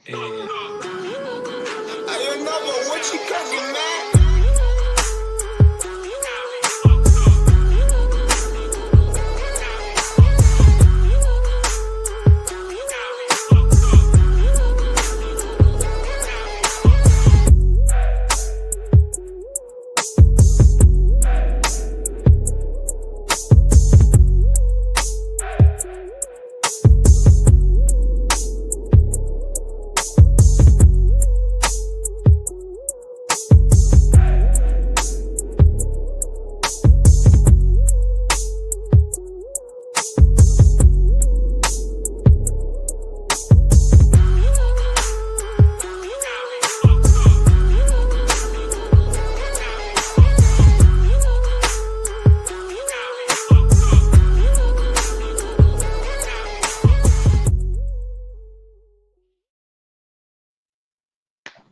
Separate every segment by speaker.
Speaker 1: And
Speaker 2: I don't know, but what you cooking, man?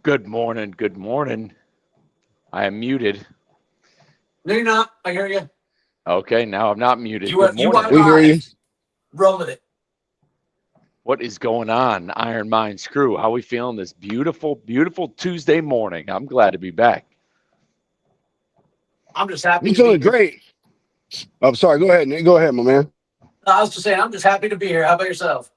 Speaker 1: good morning. Good morning. I am muted.
Speaker 3: No, you're not. I hear you.
Speaker 1: Okay, now I'm not muted.
Speaker 3: You
Speaker 1: Good
Speaker 3: are
Speaker 1: morning.
Speaker 4: We hear you.
Speaker 3: live. Roll with it.
Speaker 1: What is going on, Iron Minds crew? How we feeling this beautiful, beautiful Tuesday morning? I'm glad to be back.
Speaker 3: I'm just happy
Speaker 4: You
Speaker 3: to be
Speaker 4: feeling
Speaker 3: here.
Speaker 4: great? I'm sorry. Go ahead, Nick. Go ahead, my man.
Speaker 3: I was just saying, I'm just happy to be here. How about yourself?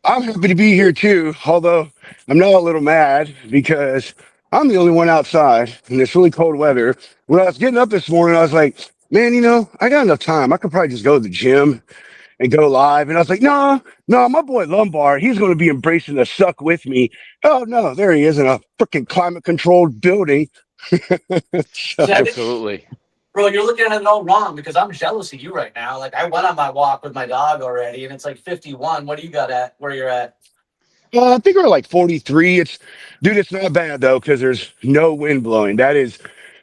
Speaker 4: I'm happy to be here too, although I'm now a little mad because I'm the only one outside in this really cold weather. When I was getting up this morning, I was like, man, I got enough time. I could probably just go to the gym and go live. And I was like, no, my boy Lombard, he's going to be embracing the suck with me. Oh, no, there he is in a freaking climate controlled building. So,
Speaker 1: Absolutely.
Speaker 3: Bro, you're looking at it all wrong because I'm jealous of you right now. Like, I went on my walk with my dog already, and it's like 51. What do you got at where you're at?
Speaker 4: I think we're like 43. Dude, it's not bad though, because there's no wind blowing. That is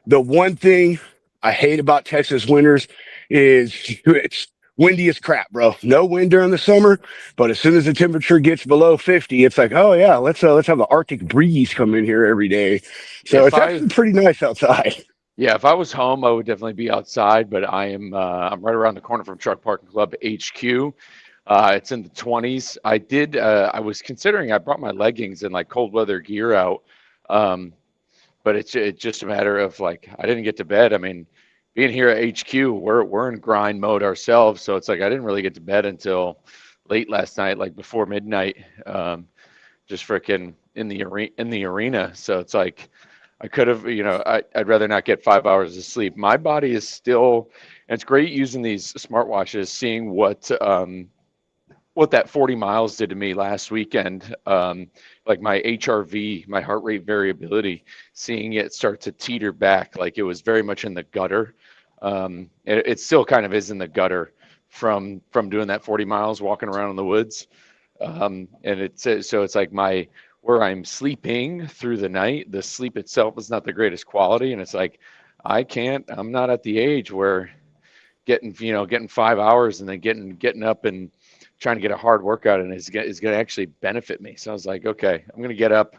Speaker 4: the one thing I hate about Texas winters is it's windy as crap, bro. No wind during the summer, but as soon as the temperature gets below 50, it's like, oh yeah, let's have the Arctic breeze come in here every day. So
Speaker 1: If
Speaker 4: it's
Speaker 1: I
Speaker 4: actually pretty nice outside.
Speaker 1: Yeah, if I was home, I would definitely be outside, but I'm right around the corner from Truck Parking Club HQ. It's in the 20s. I was considering I brought my leggings and like cold weather gear out. Um, but it's just a matter of like I didn't get to bed. I mean, being here at HQ, we're in grind mode ourselves, so it's like I didn't really get to bed until late last night, like before midnight. Just freaking in the arena. So it's like I could have, I'd rather not get 5 hours of sleep. My body is still, and it's great using these smartwatches, seeing what that 40 miles did to me last weekend. Like my HRV, my heart rate variability, seeing it start to teeter back, like it was very much in the gutter. It still kind of is in the gutter from doing that 40 miles walking around in the woods. And it's like where I'm sleeping through the night, the sleep itself is not the greatest quality, and it's like I'm not at the age where getting 5 hours and then getting up and trying to get a hard workout and is going to actually benefit me. So I was like, okay, I'm going to get up.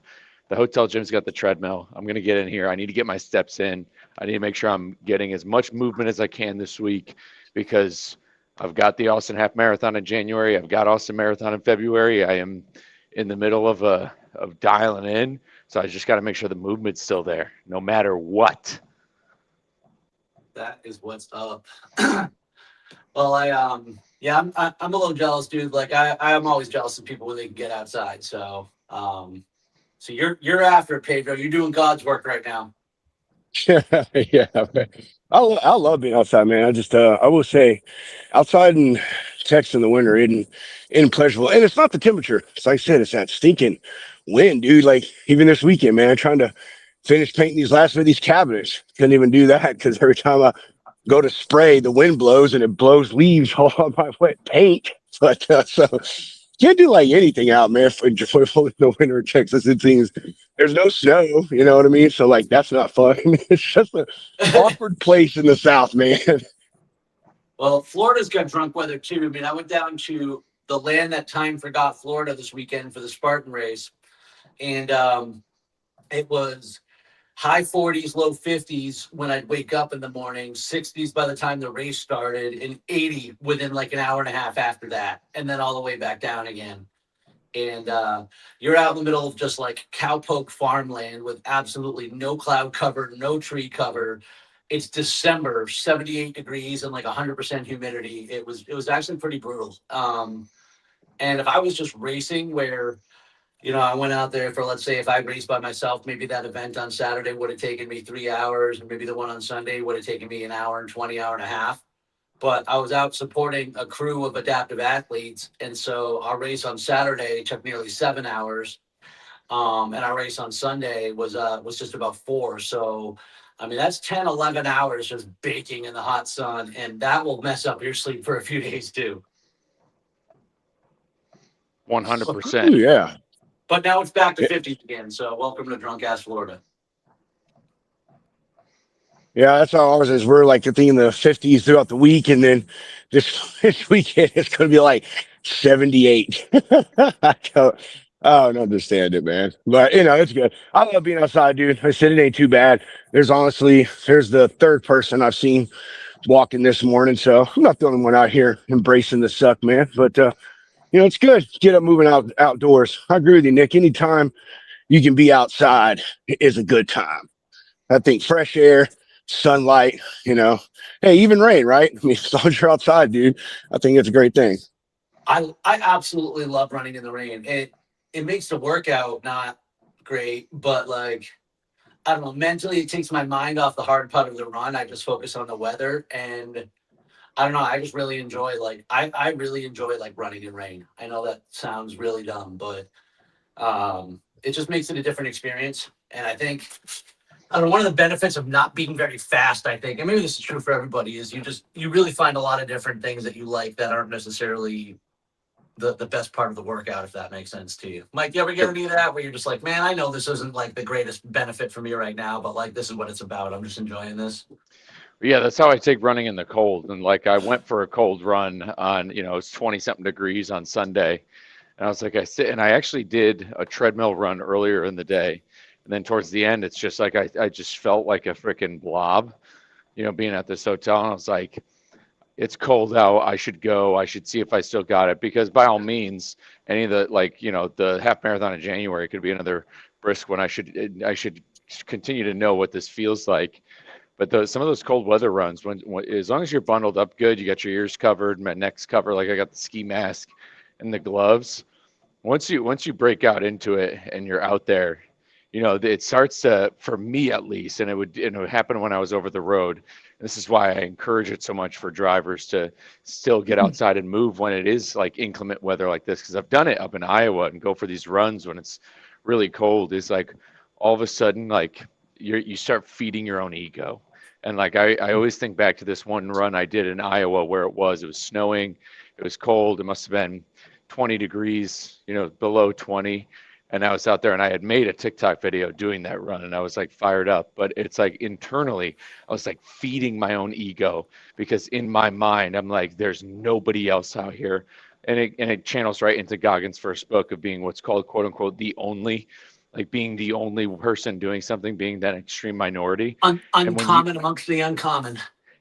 Speaker 1: The hotel gym's got the treadmill. I'm going to get in here. I need to get my steps in. I need to make sure I'm getting as much movement as I can this week because I've got the Austin Half Marathon in January. I've got Austin Marathon in February. I am in the middle of dialing in. So I just got to make sure the movement's still there, no matter what.
Speaker 3: That is what's up. Well, I'm a little jealous, dude. Like I'm always jealous of people when they can get outside. So you're after it, Pedro. You're doing God's work right now.
Speaker 4: Yeah, man. I love being outside, man. I will say, outside in Texas in the winter isn't pleasurable, and it's not the temperature. It's like I said, it's that stinking wind, dude. Like even this weekend, man, trying to finish painting these last of these cabinets, couldn't even do that because every time I go to spray, the wind blows and it blows leaves all on my wet paint. But so can't do like anything out, man. For joyful in the winter in Texas, it seems there's no snow. You know what I mean? So like that's not fun. It's just an awkward place in the South, man.
Speaker 3: Well, Florida's got drunk weather too. I mean, I went down to the Land That Time Forgot, Florida, this weekend for the Spartan race, and it was high 40s, low 50s when I'd wake up in the morning, 60s by the time the race started, and 80 within like an hour and a half after that, and then all the way back down again. And you're out in the middle of just like cowpoke farmland with absolutely no cloud cover, no tree cover. It's December, 78 degrees and like 100% humidity. It was actually pretty brutal. And if I was just racing where, I went out there for, let's say, if I raced by myself, maybe that event on Saturday would have taken me 3 hours, and maybe the one on Sunday would have taken me an hour and 20, hour and a half. But I was out supporting a crew of adaptive athletes. And so our race on Saturday took nearly 7 hours. And our race on Sunday was just about 4. So, I mean, that's 10, 11 hours just baking in the hot sun. And that will mess up your sleep for a few days too.
Speaker 1: 100%.
Speaker 4: Yeah.
Speaker 3: But now it's back to 50s again. So welcome to drunk ass Florida.
Speaker 4: Yeah, that's how ours is. We're like the thing in the 50s throughout the week, and then this weekend it's going to be like 78. I don't understand it, man. But it's good. I love being outside, dude. I said it ain't too bad. There's the third person I've seen walking this morning, so I'm not the only one out here embracing the suck, man. But it's good. Get up, moving outdoors. I agree with you, Nick. Anytime you can be outside is a good time. I think fresh air, sunlight, hey, even rain, right? I mean, as long as you're outside, dude, I think it's a great thing.
Speaker 3: I absolutely love running in the rain. It makes the workout not great, but like, I don't know, mentally it takes my mind off the hard part of the run. I just focus on the weather, and I don't know, I just really enjoy I really enjoy like running in rain. I know that sounds really dumb, but it just makes it a different experience. And I think, I don't know, one of the benefits of not being very fast, I think, and maybe this is true for everybody, is you really find a lot of different things that you like that aren't necessarily the best part of the workout, if that makes sense to you. Mike, you ever get into that where you're just like, man, I know this isn't like the greatest benefit for me right now, but like this is what it's about. I'm just enjoying this.
Speaker 1: Yeah, that's how I take running in the cold. And like I went for a cold run on, it's 20 something degrees on Sunday. And I was like, I actually did a treadmill run earlier in the day. And then towards the end, it's just like I just felt like a freaking blob, being at this hotel. And I was like, it's cold out. I should go. I should see if I still got it, because by all means, any of the the half marathon in January could be another brisk one. I should continue to know what this feels like. But some of those cold weather runs, when as long as you're bundled up good, you got your ears covered, my neck's covered, like I got the ski mask and the gloves. Once you break out into it and you're out there, it starts to, for me at least, and it would happen when I was over the road. This is why I encourage it so much for drivers to still get outside and move when it is like inclement weather like this, because I've done it up in Iowa and go for these runs when it's really cold. It's like all of a sudden like you start feeding your own ego. And like I always think back to this one run I did in Iowa where it was snowing, it was cold, it must have been 20 degrees, below 20. And I was out there and I had made a TikTok video doing that run and I was like fired up, but it's like internally, I was like feeding my own ego, because in my mind, I'm like, there's nobody else out here. And it channels right into Goggins' first book of being what's called, quote unquote, the only, like being the only person doing something, being that extreme minority.
Speaker 3: Uncommon amongst the uncommon.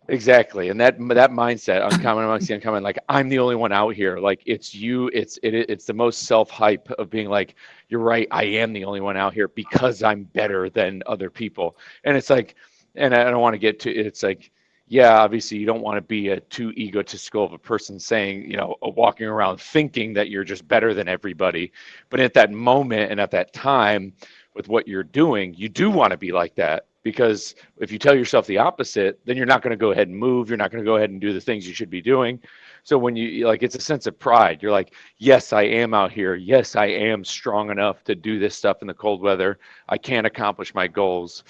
Speaker 1: Exactly. And that mindset, uncommon amongst the uncommon, like I'm the only one out here. Like it's you, it's the most self-hype of being like, you're right, I am the only one out here because I'm better than other people. And it's like, and I don't want to get to, it's like, yeah, obviously you don't want to be a too egotistical of a person saying, walking around thinking that you're just better than everybody. But at that moment and at that time with what you're doing, you do want to be like that. Because if you tell yourself the opposite, then you're not going to go ahead and move. You're not going to go ahead and do the things you should be doing. So when you like, it's a sense of pride. You're like, yes, I am out here. Yes, I am strong enough to do this stuff in the cold weather. I can accomplish my goals.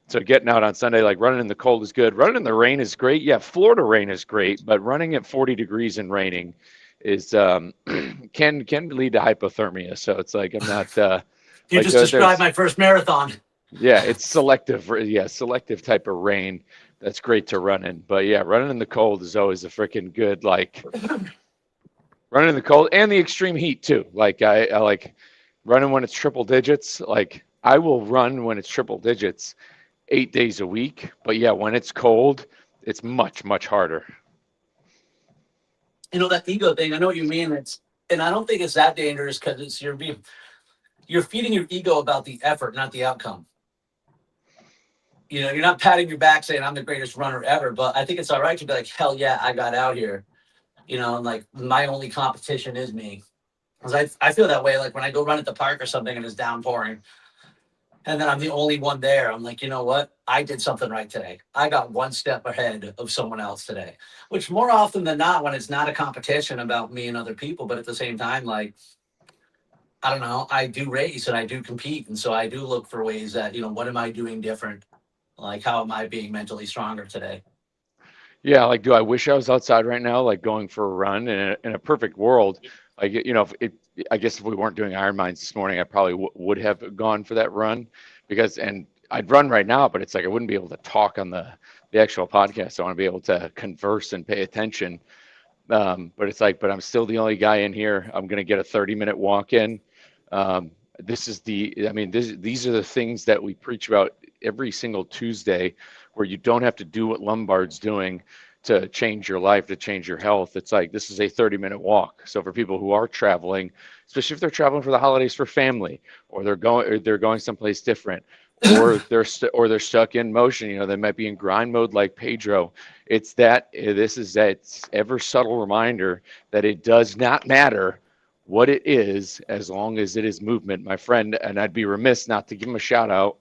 Speaker 1: So getting out on Sunday, like running in the cold is good. Running in the rain is great. Yeah, Florida rain is great, but running at 40 degrees and raining is can lead to hypothermia. So it's like I'm not.
Speaker 3: You just described my first marathon.
Speaker 1: Yeah, it's selective. Yeah, selective type of rain. That's great to run in. But yeah, running in the cold is always a freaking good, like running in the cold and the extreme heat too. Like I like running when it's triple digits. Like I will run when it's triple digits 8 days a week. But yeah, when it's cold, it's much, much harder.
Speaker 3: That ego thing, I know what you mean. And I don't think it's that dangerous because you're feeding your ego about the effort, not the outcome. You know, you're not patting your back saying I'm the greatest runner ever, but I think it's all right to be like, hell yeah, I got out here. You know, and like my only competition is me. Because I feel that way. Like when I go run at the park or something and it's downpouring, and then I'm the only one there. I'm like, you know what? I did something right today. I got one step ahead of someone else today. Which more often than not, when it's not a competition about me and other people, but at the same time, like I don't know, I do race and I do compete, and so I do look for ways that what am I doing different? Like how am I being mentally stronger today?
Speaker 1: Yeah, like, do I wish I was outside right now, like going for a run in a perfect world? Like, if it, I guess if we weren't doing Ironmines this morning, I probably would have gone for that run and I'd run right now, but it's like I wouldn't be able to talk on the actual podcast. I want to be able to converse and pay attention. But it's like, but I'm still the only guy in here. I'm gonna get a 30-minute walk in. Um, I mean, these are the things that we preach about every single Tuesday, where you don't have to do what Lombard's doing to change your life, to change your health. It's like this is a 30-minute walk. So for people who are traveling, especially if they're traveling for the holidays for family, or they're going someplace different, or they're stuck in motion. They might be in grind mode like Pedro. This is that ever subtle reminder that it does not matter what it is as long as it is movement. My friend, and I'd be remiss not to give him a shout out,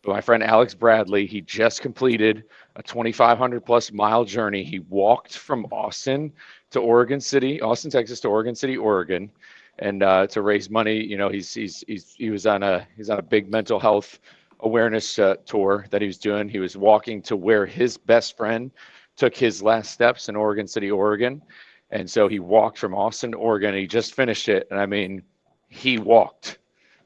Speaker 1: but my friend Alex Bradley, he just completed a 2,500 plus mile journey. He walked from Austin, Texas to Oregon City, Oregon, and to raise money. He was on a big mental health awareness tour that he was doing. He was walking to where his best friend took his last steps in Oregon City, Oregon. And so he walked from Austin to Oregon. And he just finished it. And I mean, he walked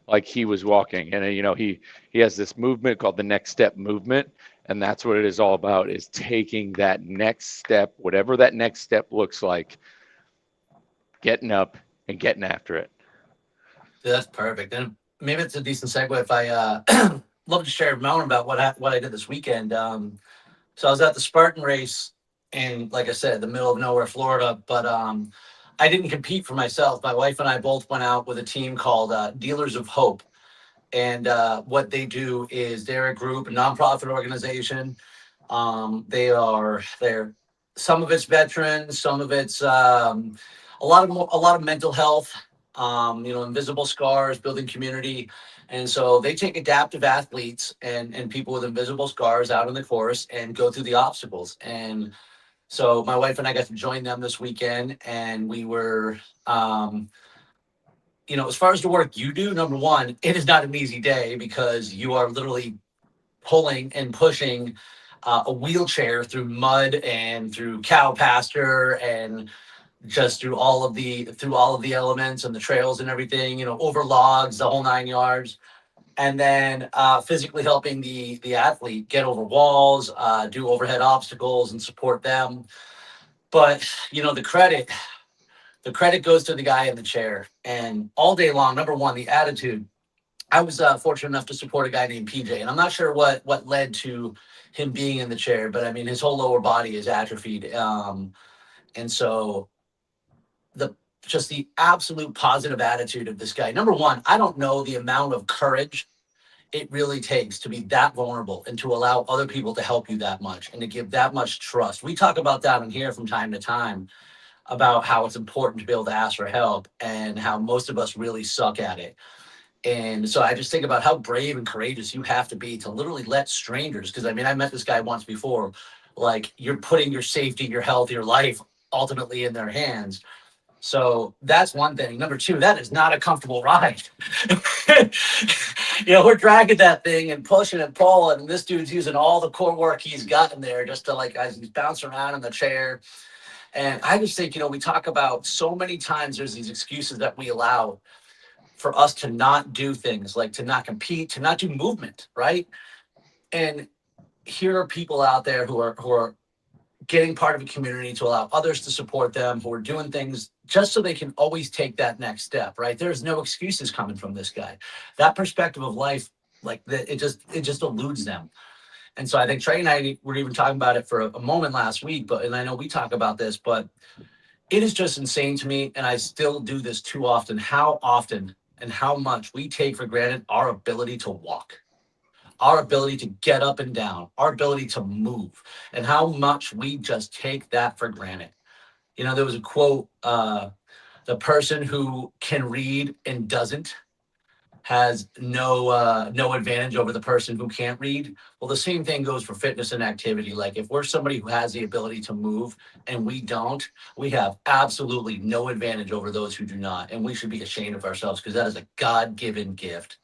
Speaker 1: like he was walking. And he has this movement called the Next Step movement. And that's what it is all about, is taking that next step, whatever that next step looks like, getting up and getting after it.
Speaker 3: That's perfect. And maybe it's a decent segue if I love to share a moment about what I did this weekend. So I was at the Spartan race in, like I said, the middle of nowhere, Florida. But I didn't compete for myself. My wife and I both went out with a team called Dealers of Hope. And what they do is they're a group, a nonprofit organization. They're some of it's veterans, some of it's a lot of mental health. Invisible scars, building community. And so they take adaptive athletes and people with invisible scars out on the course and go through the obstacles. And so my wife and I got to join them this weekend, and we were, as far as the work you do, number one, it is not an easy day because you are literally pulling and pushing a wheelchair through mud and through cow pasture and just through all of the elements and the trails and everything, over logs, the whole 9 yards. And then physically helping the athlete get over walls, do overhead obstacles and support them. But, the credit goes to the guy in the chair. And all day long, number one, the attitude. I was fortunate enough to support a guy named PJ, and I'm not sure what led to him being in the chair, but I mean, his whole lower body is atrophied. And so just the absolute positive attitude of this guy. Number one, I don't know the amount of courage it really takes to be that vulnerable and to allow other people to help you that much and to give that much trust. We talk about that in here from time to time about how it's important to be able to ask for help and how most of us really suck at it. And so I just think about how brave and courageous you have to be to literally let strangers, because I mean, I met this guy once before, like you're putting your safety, your health, your life ultimately in their hands. So that's one thing. Number two, that is not a comfortable ride. We're dragging that thing and pushing and pulling, and this dude's using all the core work he's got in there just to as he's bouncing around in the chair. And I just think, we talk about so many times there's these excuses that we allow for us to not do things, like to not compete, to not do movement, right? And here are people out there who are getting part of a community to allow others to support them, who are doing things just so they can always take that next step, right? There's no excuses coming from this guy. That perspective of life, it just eludes them. And so I think Trey and I were even talking about it for a moment last week, and I know we talk about this, but It is just insane to me, and I still do this too often. How often and how much we take for granted our ability to walk, our ability to get up and down, our ability to move, and how much we just take that for granted. You know, there was a quote, the person who can read and doesn't has no advantage over the person who can't read. Well, the same thing goes for fitness and activity. Like if we're somebody who has the ability to move and we don't, we have absolutely no advantage over those who do not, and we should be ashamed of ourselves because that is a God-given gift.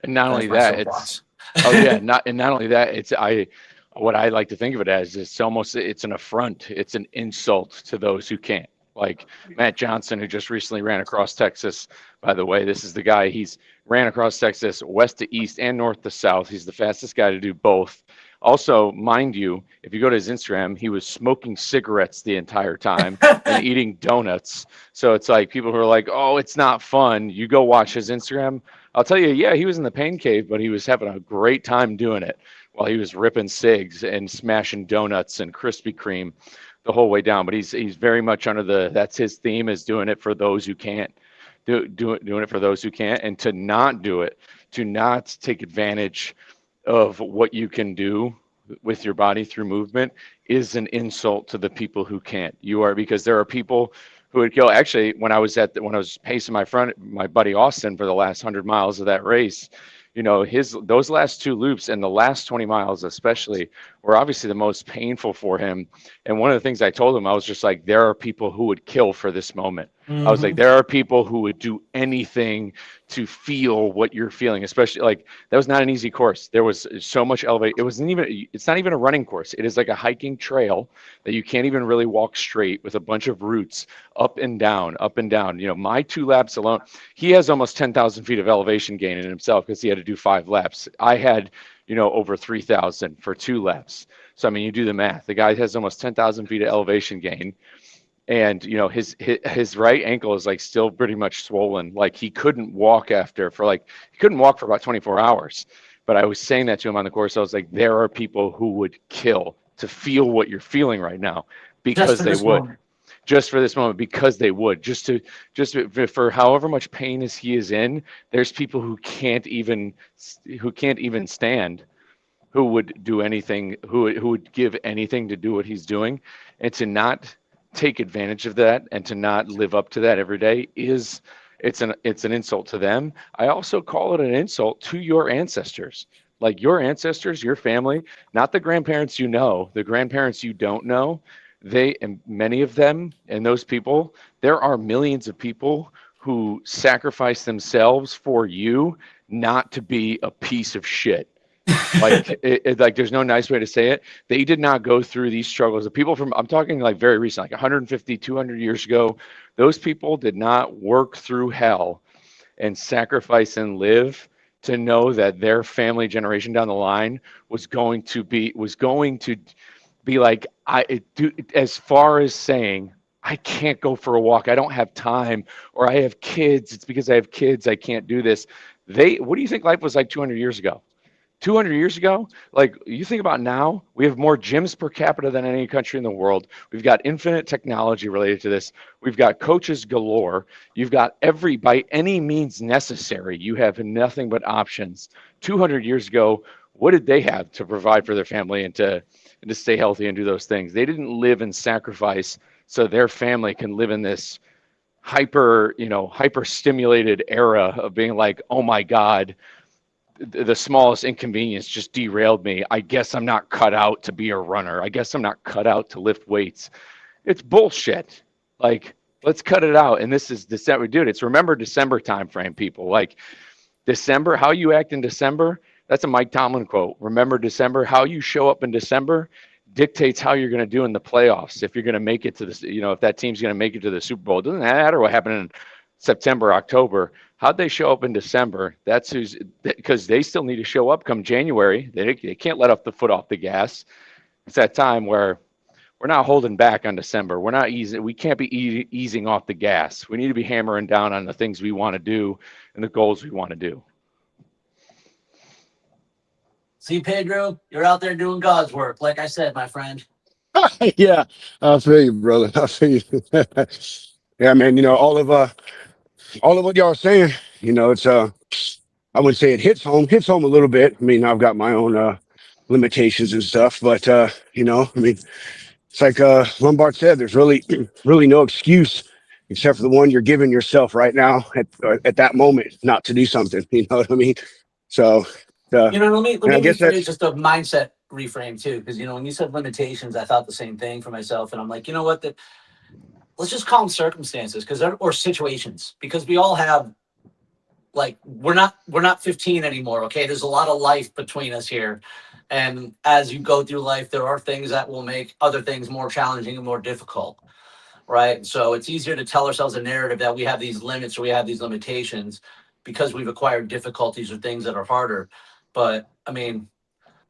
Speaker 1: And not
Speaker 3: That's
Speaker 1: only
Speaker 3: my
Speaker 1: that,
Speaker 3: soapbox.
Speaker 1: oh yeah, not only that, what I like to think of it as is it's an affront, it's an insult to those who can't. Like Matt Johnson, who just recently ran across Texas. By the way, this is the guy. He's ran across Texas west to east and north to south. He's the fastest guy to do both. Also, mind you, if you go to his Instagram, he was smoking cigarettes the entire time and eating donuts. So it's like people who are like, "Oh, it's not fun." You go watch his Instagram. I'll tell you, yeah, he was in the pain cave, but he was having a great time doing it while he was ripping cigs and smashing donuts and Krispy Kreme the whole way down. But he's very much under that's his theme, is doing it for those who can't, doing it for those who can't, and to not do it, to not take advantage of what you can do with your body through movement is an insult to the people who can't. Because there are people who would kill. Actually, when I was pacing my buddy Austin for the last 100 miles of that race, you know, those last two loops and the last 20 miles especially were obviously the most painful for him. And one of the things I told him, I was just like, there are people who would kill for this moment. I was like, there are people who would do anything to feel what you're feeling, especially like that was not an easy course. There was so much elevate. It's not even a running course. It is like a hiking trail that you can't even really walk straight with a bunch of roots up and down, up and down. You know, my 2 laps alone, he has almost 10,000 feet of elevation gain in himself because he had to do 5 laps. I had, you know, over 3,000 for 2 laps. So, I mean, you do the math. The guy has almost 10,000 feet of elevation gain. And, you know, his right ankle is like still pretty much swollen. Like he couldn't walk for about 24 hours. But I was saying that to him on the course. I was like, there are people who would kill to feel what you're feeling right now because they would. Just for this moment, because they would. Just for however much pain as he is in, there's people who can't even stand, who would do anything, who would give anything to do what he's doing, and to not take advantage of that and to not live up to that every day it's an insult to them. I also call it an insult to your ancestors, like your ancestors, your family, not the grandparents, you know, the grandparents you don't know. And many of them, and those people, there are millions of people who sacrifice themselves for you not to be a piece of shit. Like like there's no nice way to say it. They did not go through these struggles. The people I'm talking like very recent, like 150, 200 years ago, those people did not work through hell and sacrifice and live to know that their family generation down the line was going to be like, as far as saying, I can't go for a walk, I don't have time, or I have kids, it's because I have kids, I can't do this. What do you think life was like 200 years ago? 200 years ago, like you think about now, we have more gyms per capita than any country in the world. We've got infinite technology related to this. We've got coaches galore. You've got by any means necessary, you have nothing but options. 200 years ago, what did they have to provide for their family and to stay healthy and do those things? They didn't live and sacrifice so their family can live in this hyper stimulated era of being like, oh my God, the smallest inconvenience just derailed me. I guess I'm not cut out to be a runner. I guess I'm not cut out to lift weights. It's bullshit. Like, let's cut it out. And this is December, dude. It's remember December time frame, people. Like December, how you act in December. That's a Mike Tomlin quote. Remember December, how you show up in December dictates how you're going to do in the playoffs. If you're going to make it to this, you know, if that team's going to make it to the Super Bowl, it doesn't matter what happened in September, October. How'd they show up in December? That's because they still need to show up come January. They can't let off the foot off the gas. It's that time where we're not holding back on December. We're not easing. We can't be easing off the gas. We need to be hammering down on the things we want to do and the goals we want to do.
Speaker 3: See, Pedro, you're out there doing God's work. Like I said, my friend.
Speaker 4: Yeah, I feel you, brother. I feel you. Yeah, man. All of what y'all are saying. It's I wouldn't say it hits home a little bit. I mean, I've got my own limitations and stuff, but I mean, it's like Lombard said. There's really, really no excuse except for the one you're giving yourself right now at that moment not to do something. You know what I mean? So, uh,
Speaker 3: Let
Speaker 4: and I
Speaker 3: me
Speaker 4: guess
Speaker 3: rephrase
Speaker 4: that's
Speaker 3: just a mindset reframe too, because when you said limitations, I thought the same thing for myself, and I'm like, you know what, let's just call them circumstances, or situations, because we all have, like, we're not 15 anymore. Okay, there's a lot of life between us here, and as you go through life, there are things that will make other things more challenging and more difficult, right? So it's easier to tell ourselves a narrative that we have these limits or we have these limitations because we've acquired difficulties or things that are harder. But I mean,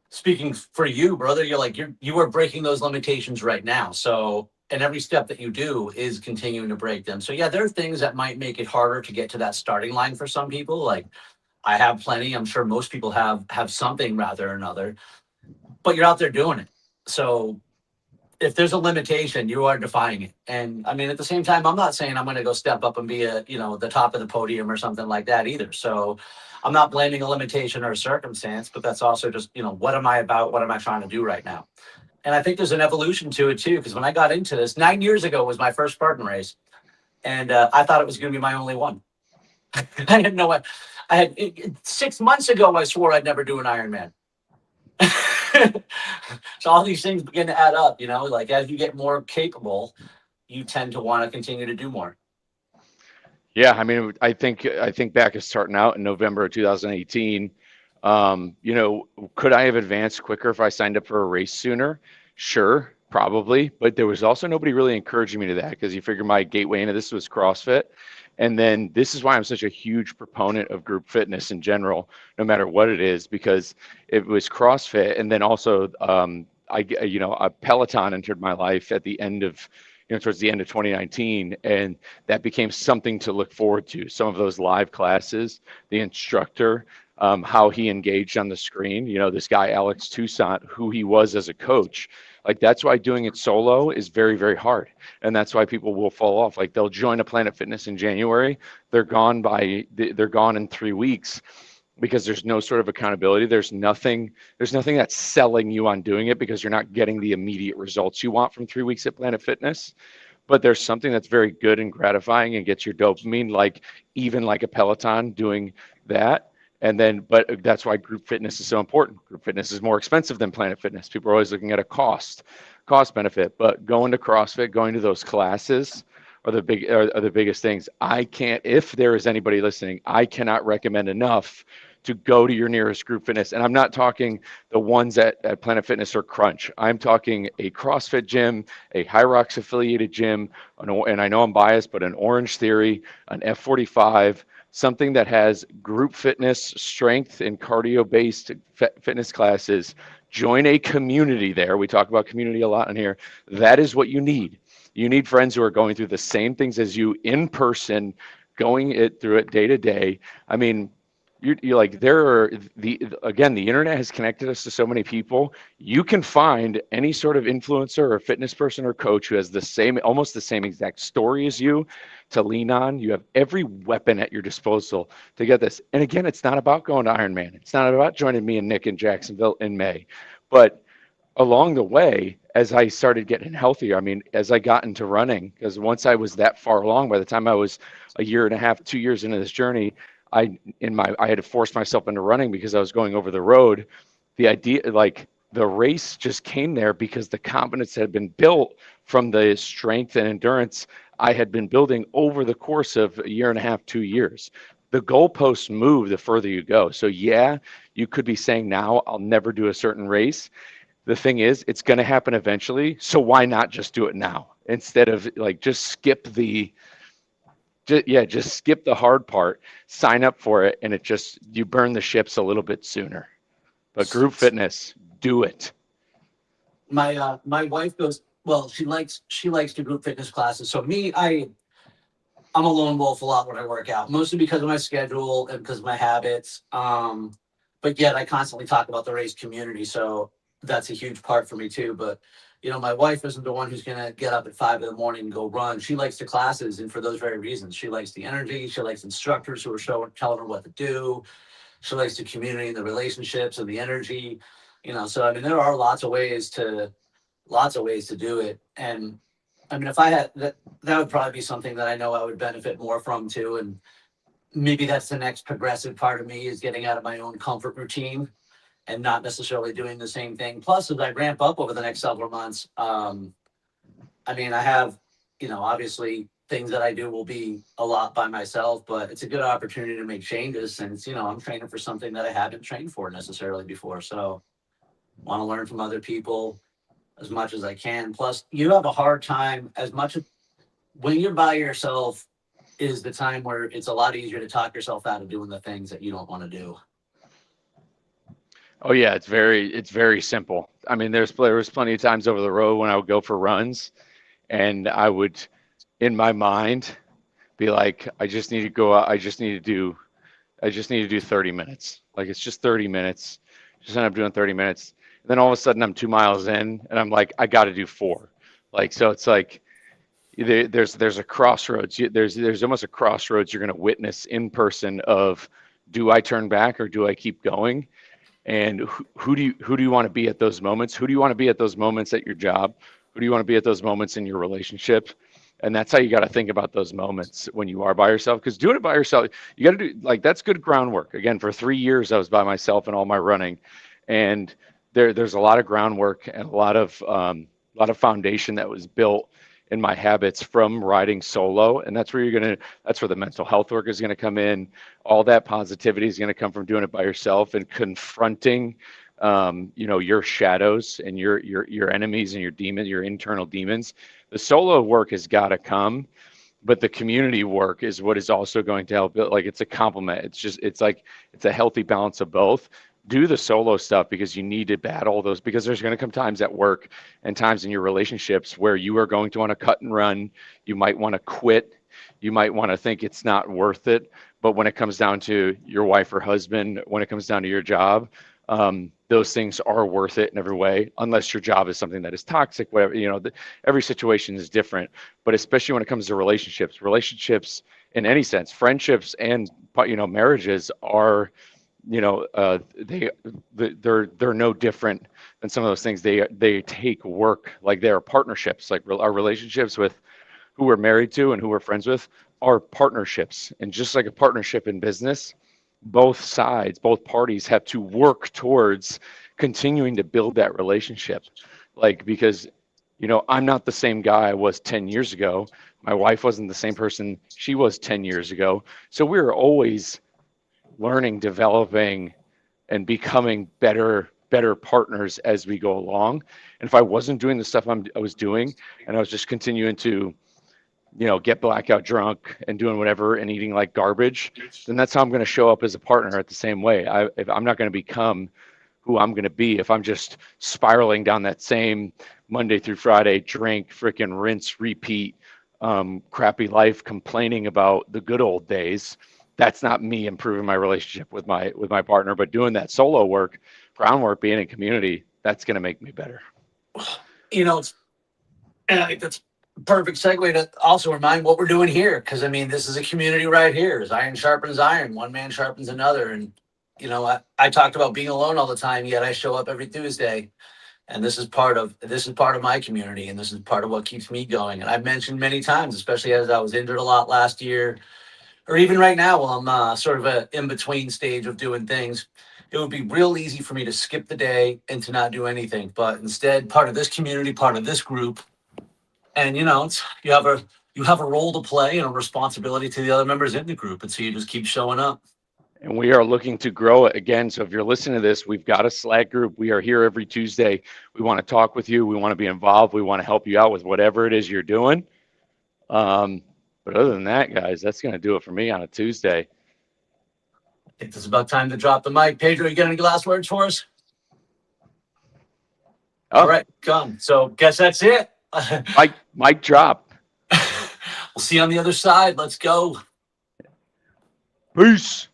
Speaker 3: speaking for you, brother, you are breaking those limitations right now. So, and every step that you do is continuing to break them. So yeah, there are things that might make it harder to get to that starting line for some people. Like, I have plenty. I'm sure most people have something rather or another, but you're out there doing it. So if there's a limitation, you are defying it. And I mean, at the same time, I'm not saying I'm going to go step up and be the top of the podium or something like that either. So I'm not blaming a limitation or a circumstance, but that's also just, what am I about? What am I trying to do right now? And I think there's an evolution to it too, because when I got into this 9 years ago was my first Spartan race. And I thought it was going to be my only one. I had no, I had 6 months ago, I swore I'd never do an Ironman. So all these things begin to add up, like as you get more capable, you tend to want to continue to do more.
Speaker 1: Yeah, I mean, I think back at starting out in November of 2018. Could I have advanced quicker if I signed up for a race sooner? Sure, probably, but there was also nobody really encouraging me to that, because you figure my gateway into this was CrossFit. And then this is why I'm such a huge proponent of group fitness in general, no matter what it is, because it was CrossFit. And then also, a Peloton entered my life at the end of, towards the end of 2019. And that became something to look forward to. Some of those live classes, the instructor, how he engaged on the screen, this guy, Alex Toussaint, who he was as a coach. Like, that's why doing it solo is very, very hard. And that's why people will fall off. Like, they'll join a Planet Fitness in January. They're gone in 3 weeks, because there's no sort of accountability. There's nothing that's selling you on doing it, because you're not getting the immediate results you want from 3 weeks at Planet Fitness. But there's something that's very good and gratifying and gets your dopamine, like even like a Peloton doing that. But that's why group fitness is so important. Group fitness is more expensive than Planet Fitness. People are always looking at a cost benefit, but going to CrossFit, going to those classes are the biggest things. If there is anybody listening, I cannot recommend enough to go to your nearest group fitness. And I'm not talking the ones at Planet Fitness or Crunch. I'm talking a CrossFit gym, a Hyrox affiliated gym, and I know I'm biased, but an Orange Theory, an F45, something that has group fitness, strength, and cardio-based fitness classes. Join a community there. We talk about community a lot in here. That is what you need. You need friends who are going through the same things as you in person, going through it day to day. I mean, you're like, the internet has connected us to so many people. You can find any sort of influencer or fitness person or coach who has almost the same exact story as you to lean on. You have every weapon at your disposal to get this. And again, it's not about going to Ironman. It's not about joining me and Nick in Jacksonville in May. But along the way, as I started getting healthier, I mean, as I got into running, because once I was that far along, by the time I was a year and a half, 2 years into this journey, I had to force myself into running because I was going over the road. The idea, like, the race just came there because the confidence had been built from the strength and endurance I had been building over the course of a year and a half, 2 years. The goalposts move the further you go. So yeah, you could be saying now, I'll never do a certain race. The thing is, it's going to happen eventually. So why not just do it now instead of like just skip the hard part, sign up for it, and you burn the ships a little bit sooner. But group fitness, do it.
Speaker 3: My wife goes, well, she likes to group fitness classes. So I'm a lone wolf a lot when I work out, mostly because of my schedule and because of my habits. But yet I constantly talk about the race community. So that's a huge part for me too. But My wife isn't the one who's going to get up at 5 in the morning and go run. She likes the classes. And for those very reasons, she likes the energy. She likes instructors who are telling her what to do. She likes the community and the relationships and the energy, so, I mean, there are lots of ways to do it. And I mean, if I had that would probably be something that I know I would benefit more from too. And maybe that's the next progressive part of me, is getting out of my own comfort routine and not necessarily doing the same thing. Plus, as I ramp up over the next several months, I mean, I have, obviously things that I do will be a lot by myself, but it's a good opportunity to make changes since, I'm training for something that I haven't trained for necessarily before. So want to learn from other people as much as I can. Plus, you have a hard time when you're by yourself is the time where it's a lot easier to talk yourself out of doing the things that you don't want to do.
Speaker 1: Oh yeah, it's very simple. I mean, there was plenty of times over the road when I would go for runs, and I would, in my mind, be like, I just need to go out. I just need to do 30 minutes. Like, it's just 30 minutes. Just end up doing 30 minutes. And then all of a sudden I'm 2 miles in and I'm like, I got to do 4. Like, so it's like, there's a crossroads. There's almost a crossroads you're going to witness in person of, do I turn back or do I keep going? And who do you want to be at those moments? Who do you want to be at those moments at your job? Who do you want to be at those moments in your relationship? And that's how you got to think about those moments when you are by yourself. Because doing it by yourself, you got to do, like, that's good groundwork. Again, for 3 years I was by myself in all my running, and there's a lot of groundwork and a lot of foundation that was built in my habits from riding solo. And that's where that's where the mental health work is gonna come in. All that positivity is gonna come from doing it by yourself and confronting your shadows and your enemies and your demons, your internal demons. The solo work has got to come, but the community work is what is also going to help. Like, it's a complement. It's a healthy balance of both. Do the solo stuff because you need to battle those, because there's going to come times at work and times in your relationships where you are going to want to cut and run. You might want to quit. You might want to think it's not worth it. But when it comes down to your wife or husband, when it comes down to your job, those things are worth it in every way, unless your job is something that is toxic, whatever, every situation is different. But especially when it comes to relationships in any sense, friendships and, marriages are, they're no different than some of those things. They take work. Like, they are partnerships. Like, our relationships with who we're married to and who we're friends with are partnerships. And just like a partnership in business, both parties have to work towards continuing to build that relationship. Like, because, I'm not the same guy I was 10 years ago. My wife wasn't the same person she was 10 years ago. So we're always learning, developing, and becoming better partners as we go along. And if I wasn't doing the stuff I was doing, and I was just continuing to, get blackout drunk and doing whatever and eating like garbage, then that's how I'm going to show up as a partner at the same way. If I'm not going to become who I'm going to be, if I'm just spiraling down that same Monday through Friday, drink, freaking rinse, repeat, crappy life, complaining about the good old days, that's not me improving my relationship with my partner. But doing that solo work, groundwork, being in community, that's going to make me better.
Speaker 3: And I think that's a perfect segue to also remind what we're doing here. Because, I mean, this is a community right here. As iron sharpens iron, one man sharpens another. And, I talked about being alone all the time, yet I show up every Tuesday. And this is part of my community, and this is part of what keeps me going. And I've mentioned many times, especially as I was injured a lot last year, or even right now while I'm sort of a in-between stage of doing things, it would be real easy for me to skip the day and to not do anything. But instead, part of this community, part of this group, and you have a role to play and a responsibility to the other members in the group, and so you just keep showing up.
Speaker 1: And we are looking to grow it again. So if you're listening to this, we've got a Slack group. We are here every Tuesday. We want to talk with you. We want to be involved. We want to help you out with whatever it is you're doing. But other than that, guys, that's going to do it for me on a Tuesday.
Speaker 3: I think it's about time to drop the mic. Pedro, you got any last words for us?
Speaker 1: Oh.
Speaker 3: All right, come. So guess that's it.
Speaker 1: Mic drop.
Speaker 3: We'll see you on the other side. Let's go.
Speaker 1: Peace.